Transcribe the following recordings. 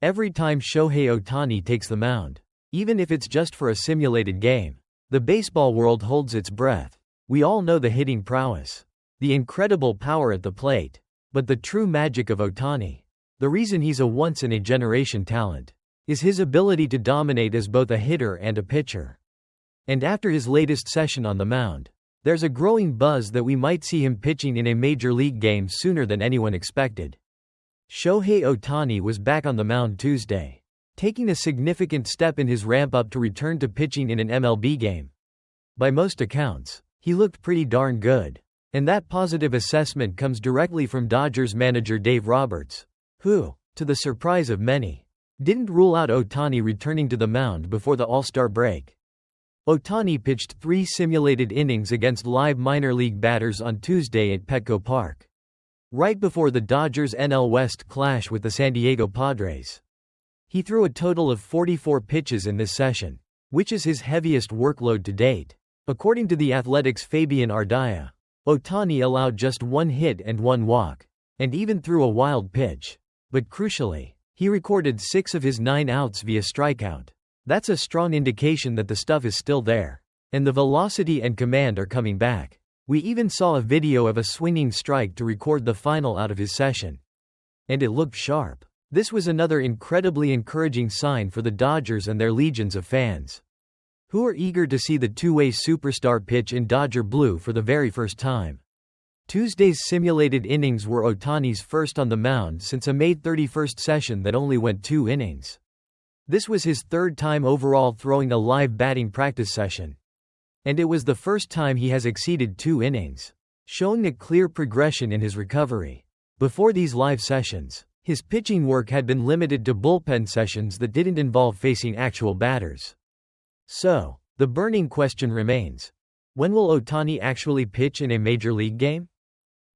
every time Shohei Ohtani takes the mound. Even if it's just for a simulated game. The baseball world holds its breath. We all know the hitting prowess, the incredible power at the plate. But the true magic of Ohtani, the reason he's a once-in-a-generation talent, is his ability to dominate as both a hitter and a pitcher. And after his latest session on the mound, there's a growing buzz that we might see him pitching in a major league game sooner than anyone expected. Shohei Ohtani was back on the mound Tuesday, taking a significant step in his ramp-up to return to pitching in an MLB game. By most accounts, he looked pretty darn good. And that positive assessment comes directly from Dodgers manager Dave Roberts, who, to the surprise of many, didn't rule out Ohtani returning to the mound before the All-Star break. Ohtani pitched 3 simulated innings against live minor league batters on Tuesday at Petco Park, right before the Dodgers' NL West clash with the San Diego Padres. He threw a total of 44 pitches in this session, which is his heaviest workload to date. According to The Athletic's Fabian Ardaya, Ohtani allowed just 1 hit and 1 walk, and even threw a wild pitch. But crucially, he recorded 6 of his 9 outs via strikeout. That's a strong indication that the stuff is still there, and the velocity and command are coming back. We even saw a video of a swinging strike to record the final out of his session. And it looked sharp. This was another incredibly encouraging sign for the Dodgers and their legions of fans, who are eager to see the two-way superstar pitch in Dodger blue for the very first time. Tuesday's simulated innings were Ohtani's first on the mound since a May 31 session that only went 2 innings. This was his 3rd time overall throwing a live batting practice session. And it was the first time he has exceeded 2 innings, showing a clear progression in his recovery. Before these live sessions, his pitching work had been limited to bullpen sessions that didn't involve facing actual batters. So, the burning question remains: when will Ohtani actually pitch in a major league game?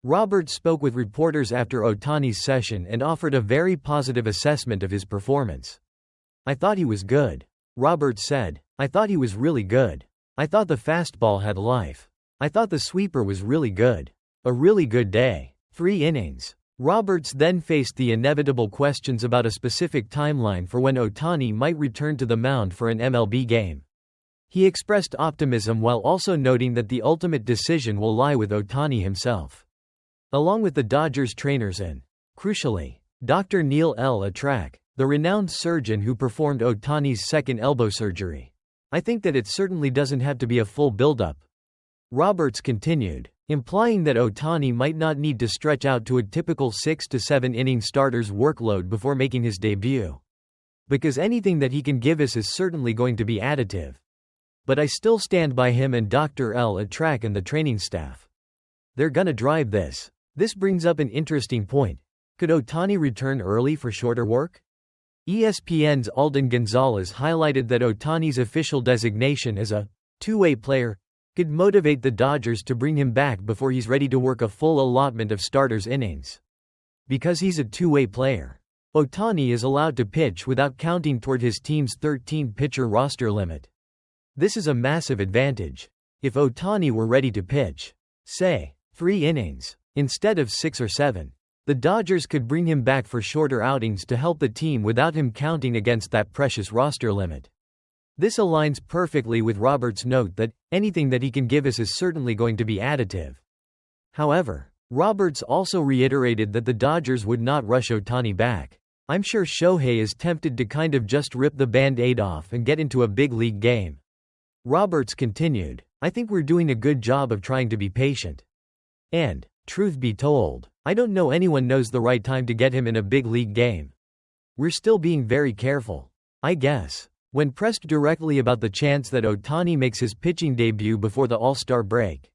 Roberts spoke with reporters after Ohtani's session and offered a very positive assessment of his performance. "I thought he was good," Roberts said. "I thought he was really good. I thought the fastball had life. I thought the sweeper was really good. A really good day. 3 innings. Roberts then faced the inevitable questions about a specific timeline for when Ohtani might return to the mound for an MLB game. He expressed optimism while also noting that the ultimate decision will lie with Ohtani himself, along with the Dodgers trainers and, crucially, Dr. Neil L. Atrak, the renowned surgeon who performed Ohtani's second elbow surgery. "I think that it certainly doesn't have to be a full buildup," Roberts continued, implying that Ohtani might not need to stretch out to a typical 6 to 7 inning starter's workload before making his debut, because anything that he can give us is certainly going to be additive. "But I still stand by him and Dr. L. Atrak and the training staff. They're gonna drive this." This brings up an interesting point. Could Ohtani return early for shorter work? ESPN's Alden Gonzalez highlighted that Ohtani's official designation as a two-way player could motivate the Dodgers to bring him back before he's ready to work a full allotment of starters' innings. Because he's a two-way player, Ohtani is allowed to pitch without counting toward his team's 13-pitcher roster limit. This is a massive advantage. If Ohtani were ready to pitch, say, 3 innings, instead of 6 or 7, the Dodgers could bring him back for shorter outings to help the team without him counting against that precious roster limit. This aligns perfectly with Roberts' note that anything that he can give us is certainly going to be additive. However, Roberts also reiterated that the Dodgers would not rush Ohtani back. "I'm sure Shohei is tempted to kind of just rip the band-aid off and get into a big league game." Roberts continued, "I think we're doing a good job of trying to be patient. And, truth be told, I don't know anyone knows the right time to get him in a big league game. We're still being very careful, I guess." When pressed directly about the chance that Ohtani makes his pitching debut before the All-Star break,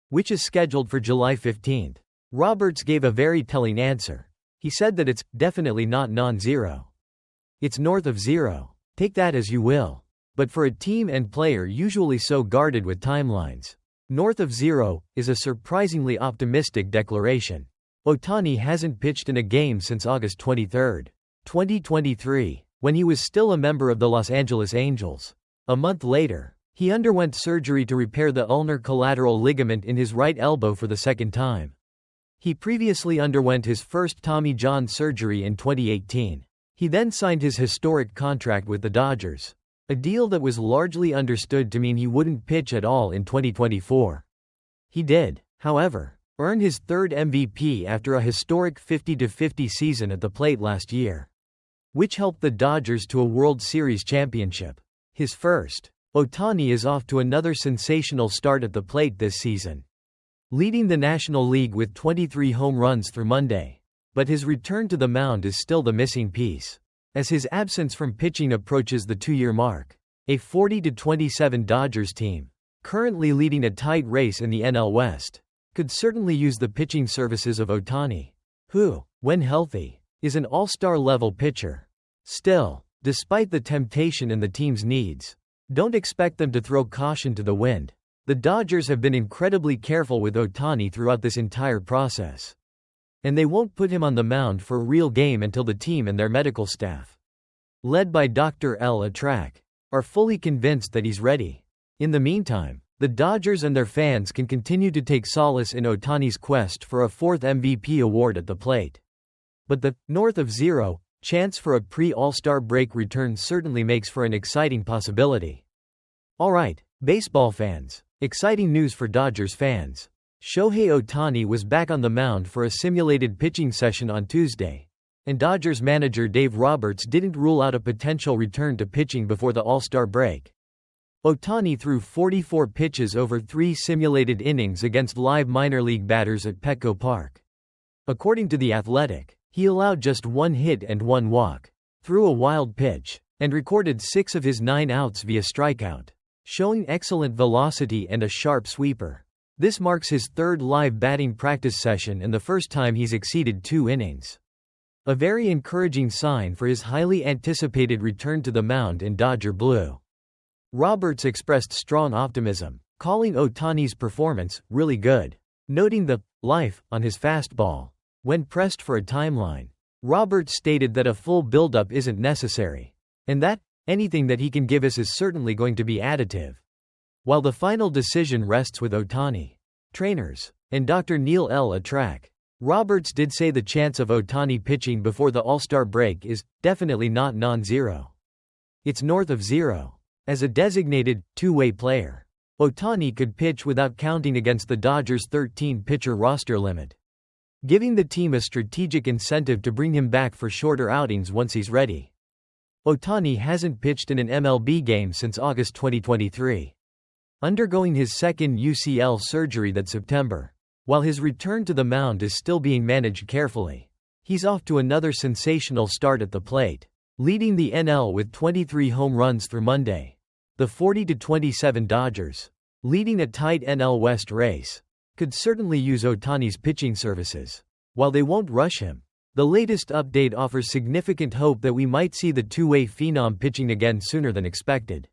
which is scheduled for July 15, Roberts gave a very telling answer. He said that it's definitely not non-zero. It's north of zero. Take that as you will. But for a team and player usually so guarded with timelines, north of zero is a surprisingly optimistic declaration. Ohtani hasn't pitched in a game since August 23, 2023. When he was still a member of the Los Angeles Angels. A month later, he underwent surgery to repair the ulnar collateral ligament in his right elbow for the second time. He previously underwent his first Tommy John surgery in 2018. He then signed his historic contract with the Dodgers, a deal that was largely understood to mean he wouldn't pitch at all in 2024. He did, however, earn his third MVP after a historic 50-50 season at the plate last year, which helped the Dodgers to a World Series championship. His first. Ohtani is off to another sensational start at the plate this season, leading the National League with 23 home runs through Monday. But his return to the mound is still the missing piece, as his absence from pitching approaches the 2-year mark. A 40-27 Dodgers team, currently leading a tight race in the NL West, could certainly use the pitching services of Ohtani, who, when healthy, is an all-star level pitcher. Still, despite the temptation and the team's needs, don't expect them to throw caution to the wind. The Dodgers have been incredibly careful with Ohtani throughout this entire process, and they won't put him on the mound for a real game until the team and their medical staff, led by Dr. L. Atrak, are fully convinced that he's ready. In the meantime, the Dodgers and their fans can continue to take solace in Ohtani's quest for a fourth MVP award at the plate. But the north of zero chance for a pre-All-Star break return certainly makes for an exciting possibility. Alright, baseball fans, exciting news for Dodgers fans. Shohei Ohtani was back on the mound for a simulated pitching session on Tuesday, and Dodgers manager Dave Roberts didn't rule out a potential return to pitching before the All-Star break. Ohtani threw 44 pitches over 3 simulated innings against live minor league batters at Petco Park. According to The Athletic, he allowed just 1 hit and 1 walk, threw a wild pitch, and recorded 6 of his 9 outs via strikeout, showing excellent velocity and a sharp sweeper. This marks his third live batting practice session and the first time he's exceeded 2 innings. A very encouraging sign for his highly anticipated return to the mound in Dodger blue. Roberts expressed strong optimism, calling Ohtani's performance really good, noting the life on his fastball. When pressed for a timeline, Roberts stated that a full buildup isn't necessary, and that anything that he can give us is certainly going to be additive. While the final decision rests with Ohtani, trainers, and Dr. Neil L. Atrak, Roberts did say the chance of Ohtani pitching before the All-Star break is definitely not non-zero. It's north of zero. As a designated, two-way player, Ohtani could pitch without counting against the Dodgers' 13-pitcher roster limit, giving the team a strategic incentive to bring him back for shorter outings once he's ready. Ohtani hasn't pitched in an MLB game since August 2023, undergoing his second UCL surgery that September. While his return to the mound is still being managed carefully, he's off to another sensational start at the plate, leading the NL with 23 home runs through Monday. The 40-27 Dodgers, leading a tight NL West race, could certainly use Ohtani's pitching services. While they won't rush him, the latest update offers significant hope that we might see the two-way phenom pitching again sooner than expected.